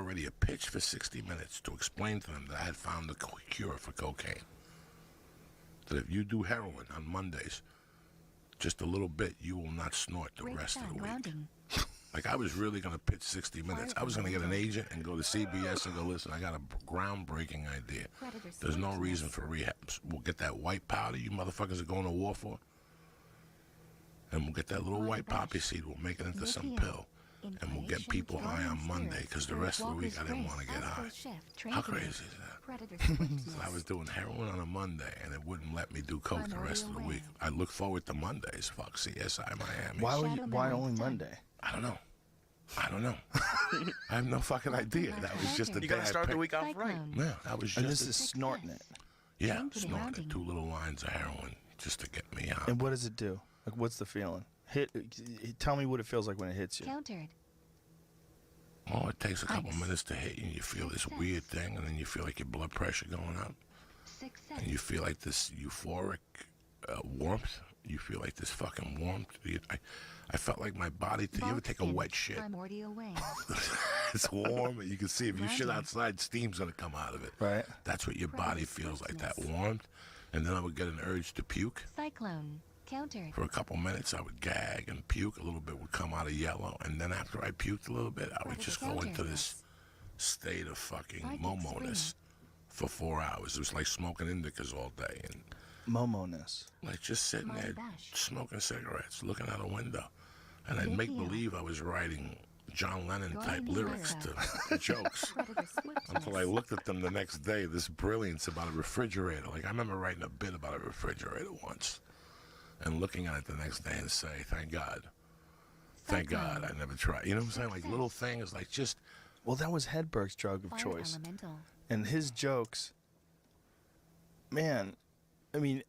already a pitch for 60 minutes to explain to them that I had found the cure for cocaine. That if you do heroin on Mondays, just a little bit, you will not snort the rest of the week. Like, I was really going to pitch 60 minutes. I was going to get an agent and go to CBS and go, listen, I got a groundbreaking idea. There's no reason for rehabs. We'll get that white powder you motherfuckers are going to war for. And we'll get that little white poppy seed. We'll make it into some pill. And we'll get people high on Monday, because the rest of the week I didn't want to get high. How crazy is that? So I was doing heroin on a Monday, and it wouldn't let me do coke the rest of the week. I look forward to Mondays. Fuck CSI Miami. Why only Monday? I don't know. I have no fucking idea. That was just the day You gotta start the week off right. Yeah, that was just. And this is snorting it. Yeah, snorting 2 little lines of heroin just to get me out. And what does it do? Like, what's the feeling? Tell me what it feels like when it hits you. Countered. Oh, it takes a couple minutes to hit you, and you feel this weird thing, and then you feel like your blood pressure going up. And you feel like this euphoric warmth. You feel like this fucking warmth. I felt like my body. You ever take a wet shit? It's warm, and you can see if you shit outside, steam's gonna come out of it. Right. That's what your body feels like, that warmth. And then I would get an urge to puke. Cyclone. Countered. For a couple minutes, I would gag and puke. A little bit would come out of yellow. And then after I puked a little bit, I would just go into this state of fucking momo-ness for 4 hours. It was like smoking indicas all day. And momo-ness. Like just sitting there smoking cigarettes, looking out a window. And I'd make believe I was writing John Lennon-type lyrics to jokes. Until I looked at them the next day, this brilliance about a refrigerator. Like, I remember writing a bit about a refrigerator once. And looking at it the next day and say, thank God. Thank God I never tried. You know what I'm saying? Like little things, like just... Well, that was Hedberg's drug of choice. And his jokes, man, I mean,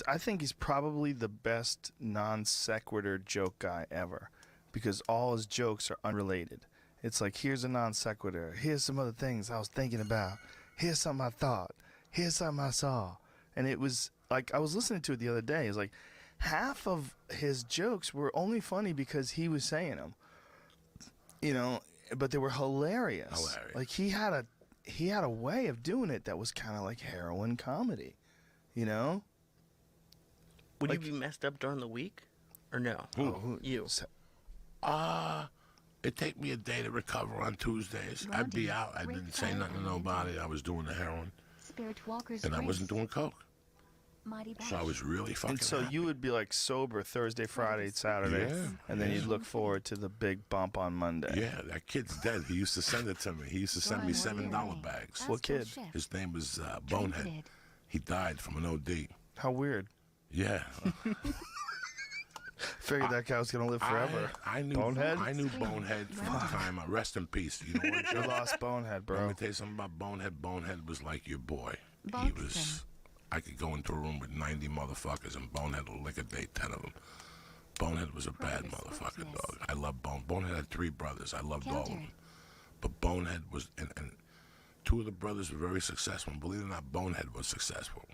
I think he's probably the best non-sequitur joke guy ever. Because all his jokes are unrelated. It's like, here's a non-sequitur. Here's some other things I was thinking about. Here's something I thought. Here's something I saw. And it was, like, I was listening to it the other day. It's like... half of his jokes were only funny because he was saying them, you know, but they were hilarious. Like he had a way of doing it that was kind of like heroin comedy, you know. Would you be messed up during the week, or no? Who? You? It'd take me a day to recover on Tuesdays. I'd be out. I didn't say nothing to nobody. I was doing the heroin, and I wasn't doing coke. So I was really fucking And so happy. you would be like sober Thursday, Friday, Saturday, and then you'd look forward to the big bump on Monday. Yeah, that kid's dead. He used to send it to me. He used to send me $7 bags. What kid? His name was Bonehead. He died from an OD. How weird. Yeah. Figured that guy was going to live forever. I knew Bonehead? I knew Bonehead from the time. Rest in peace. You know what, Joe? You lost Bonehead, bro. Let me tell you something about Bonehead. Bonehead was like your boy. He was... I could go into a room with 90 motherfuckers and Bonehead will liquidate 10 of them. Bonehead was a bad motherfucker, dog. I love Bonehead had 3 brothers. I loved all of them. But Bonehead was, and 2 of the brothers were very successful. And believe it or not, Bonehead was successful.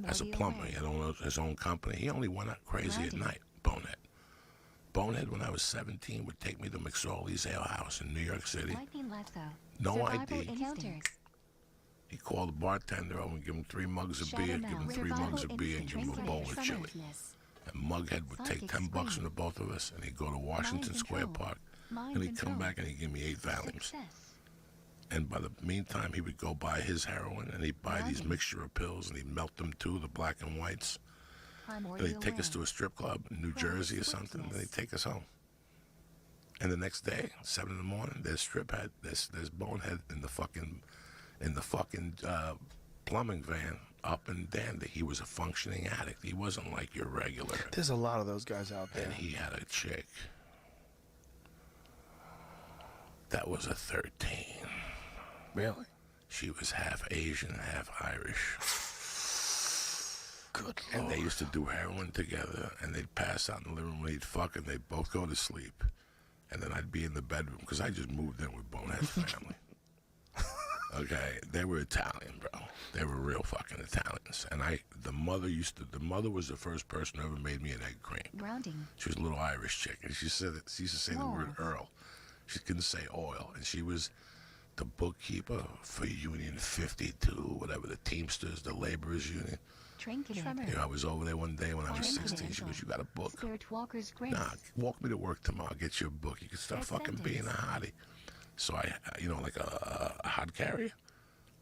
As a plumber, he had his own company. He only went out crazy at night, Bonehead. Bonehead, when I was 17, would take me to McSorley's Ale House in New York City. No ID. He'd call the bartender over and give him 3 mugs of beer, give him 3 mugs of beer, and give him a bowl of chili. And Mughead would take $10 from the both of us, and he'd go to Washington Square Park, and he'd come back and he'd give me 8 Valiums. And by the meantime, he would go buy his heroin, and he'd buy these mixture of pills, and he'd melt them too, the black and whites. And he'd take us to a strip club in New Jersey or something, and he'd take us home. And the next day, 7 in the morning, there's Bonehead in the fucking plumbing van up in Dandy. He was a functioning addict. He wasn't like your regular. There's a lot of those guys out there. And he had a chick that was a 13. Really? She was half Asian, half Irish. Good Lord. And they used to do heroin together, and they'd pass out in the living room, and they'd fuck, and they'd both go to sleep. And then I'd be in the bedroom, because I just moved in with Bonehead's family. Okay, they were Italian, bro. They were real fucking Italians. And the mother was the first person who ever made me an egg cream. Grounding. She was a little Irish chick, and she used to say the word Earl. She couldn't say oil, and she was the bookkeeper for Union 52, whatever, the Teamsters, the Laborers Union. Trinketed. You know, I was over there one day when I was 16. She goes, "You got a book?" Spirit Walker's Grace. Nah, walk me to work tomorrow. Get you a book. You can start fucking being a hottie. So I, you know, like a hod carrier.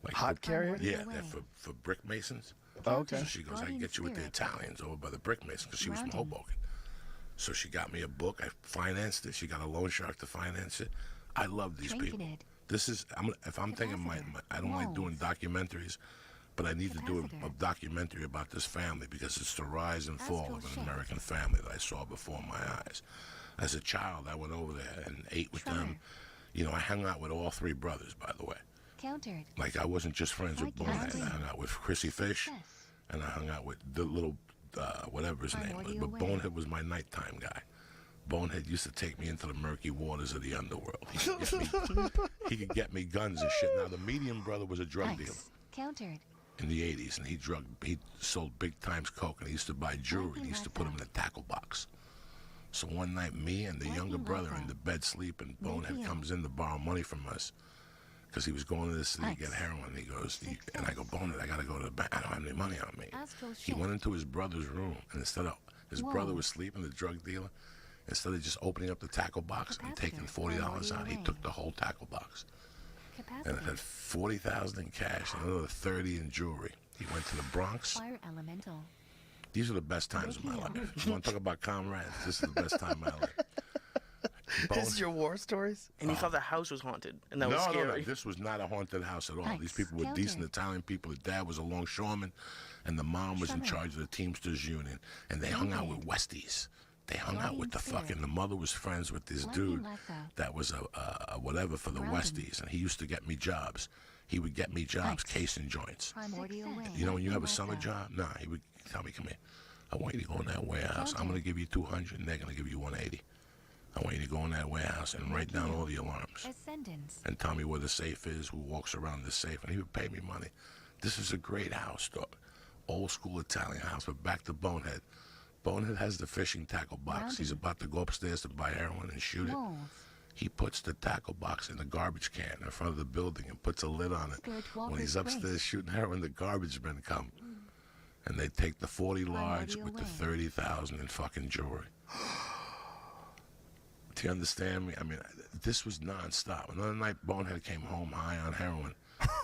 Like Hot carrier? Yeah, they're for brick masons. Oh, okay. So she goes, "I can get you with the Italians over by the brick masons," because she was from Grounding. Hoboken. So she got me a book. I financed it. She got a loan shark to finance it. I love these people. Trinketed. This is, if I'm thinking I don't like doing documentaries, but I need to do a documentary about this family because it's the rise and fall of an American family that I saw before my eyes. As a child, I went over there and ate with them. You know, I hung out with all three brothers, by the way. Countered. Like, I wasn't just friends with Bonehead. I hung out with Chrissy Fish, Yes. and I hung out with the little, whatever his name was. But Bonehead was my nighttime guy. Bonehead used to take me into the murky waters of the underworld. He could get me guns and shit. Now, the medium brother was a drug dealer Countered. in the 80s, and he sold big times coke, and he used to buy jewelry, and he used to put them in a tackle box. So one night, me and the younger brother in the bed sleeping, Bonehead comes in to borrow money from us because he was going to the city to get heroin. And he goes, and I go, "Bonehead, I got to go to the bank. I don't have any money on me." He went into his brother's room, and instead of his brother was sleeping, the drug dealer, instead of just opening up the tackle box and taking $40 out, he took the whole tackle box. And it had 40,000 in cash and another 30 in jewelry. He went to the Bronx. Fire elemental. These are the best times of my life. You want to talk about comrades? This is the best time of my life. This is your war stories? And you thought the house was haunted, and that was No, scary. this was not a haunted house at all. Nice. These people were decent Italian people. The dad was a longshoreman, and the mom was in charge of the Teamsters Union. And they hung out with Westies. They hung out with the fucking, the mother was friends with this dude that was a whatever for the Westies, and he used to get me jobs. He would get me jobs casing joints. Primordial Way. You know, when you have a summer job, nah, he would tell me, "Come here. I want you to go in that warehouse. I'm going to give you 200, and they're going to give you 180. I want you to go in that warehouse and write down all the alarms Ascendance. and tell me where the safe is, who walks around the safe," and he would pay me money. This is a great house, dog. Old school Italian house, but back to Bonehead. Bonehead has the fishing tackle box. He's about to go upstairs to buy heroin and shoot it. Moles. He puts the tackle box in the garbage can in front of the building and puts a lid on it. Spirit When Walker's he's upstairs Grace. shooting heroin, the garbage men come. And they take the 40 large Primordial with the Way. 30,000 in fucking jewelry. Do you understand me? I mean, this was nonstop. Another night, Bonehead came home high on heroin,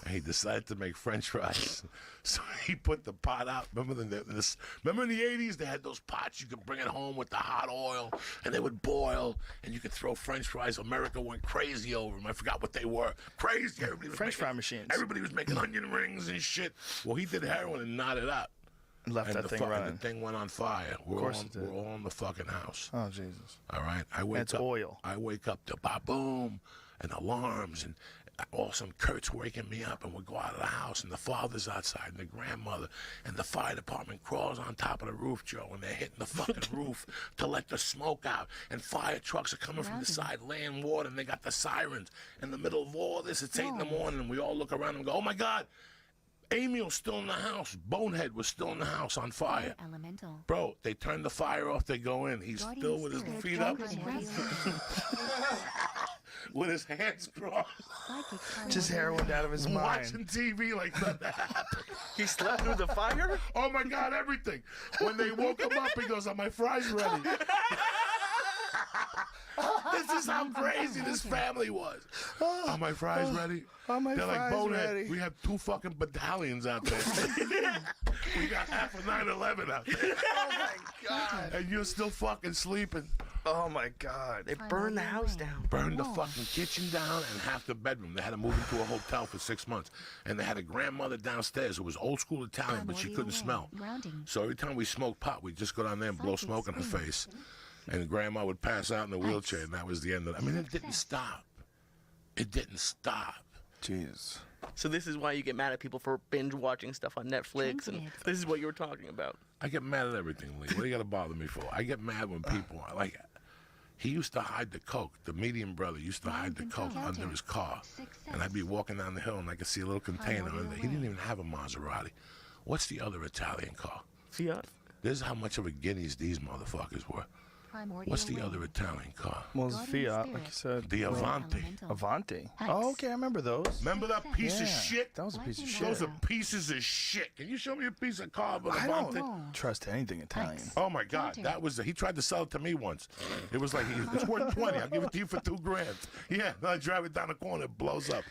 and he decided to make French fries. So he put the pot out. Remember remember in the 80s, they had those pots you could bring it home with the hot oil, and they would boil, and you could throw French fries. America went crazy over them. I forgot what they were. Crazy. Everybody was French making- fry machines. Everybody was making onion rings and shit. Well, he did heroin and knotted up. Left And that the thing fu- running. and the thing went on fire. We're course all, it did. we're all in the fucking house. Oh, Jesus. All right, I wake It's up. oil. I wake up to ba-boom and alarms, and all of a sudden Kurt's waking me up, and we go out of the house, and the father's outside, and the grandmother, and the fire department crawls on top of the roof, Joe, and they're hitting the fucking roof to let the smoke out, and fire trucks are coming from the side laying water, and they got the sirens. In the middle of all this, it's 8 in the morning, and we all look around and go, "Oh my God, Emil's still in the house. Bonehead was still in the house on fire." Elemental. Bro, they turn the fire off, they go in. He's Guardian still with his Spirit feet up, Walker's Grace. with his hands crossed, Psychic Just primordial heroin out of his mind. watching TV like that happened. He slept through the fire? Oh my God, everything. When they woke him up, he goes, "Are my fries ready?" This is how crazy this family was. Are my fries ready? Are my They're like, fries "Bonehead, ready?" we have 2 fucking battalions out there. We got half of 9/11 out there. Oh, my God. And you're still fucking sleeping. Oh, my God. They burned the house down. Burned the fucking kitchen down and half the bedroom. They had to move into a hotel for 6 months. And they had a grandmother downstairs who was old school Italian, but she Primordial couldn't Way. smell. Grounding. So every time we smoked pot, we'd just go down there and blow Psychic smoke in her Springs. face. And grandma would pass out in a wheelchair, and that was the end of it. I mean, it didn't stop. It didn't stop. Jeez. So this is why you get mad at people for binge watching stuff on Netflix, and Trinketed. this is what you were talking about. I get mad at everything, Lee. What do you got to bother me for? I get mad when people are like, he used to hide the coke. The medium brother used to hide the coke under his car. And I'd be walking down the hill, and I could see a little container under there. He didn't even have a Maserati. What's the other Italian car? Fiat? This is how much of a guineas these motherfuckers were. primordial What's the way. other Italian car? Well, it's Guardian Fiat, spirit. like you said. The Avanti. Elemental. Avanti. Hex. Oh, okay, I remember those. Remember that piece of Yeah, shit? That was a piece of Lightning shit. Those are Shadow. pieces of shit. Can you show me a piece of car with I Avanti? don't trust anything Italian. Hex. Oh my God, Hunter. that was he tried to sell it to me once. It was like it's worth 20. I'll give it to you for $2,000. Yeah, I drive it down the corner, it blows up.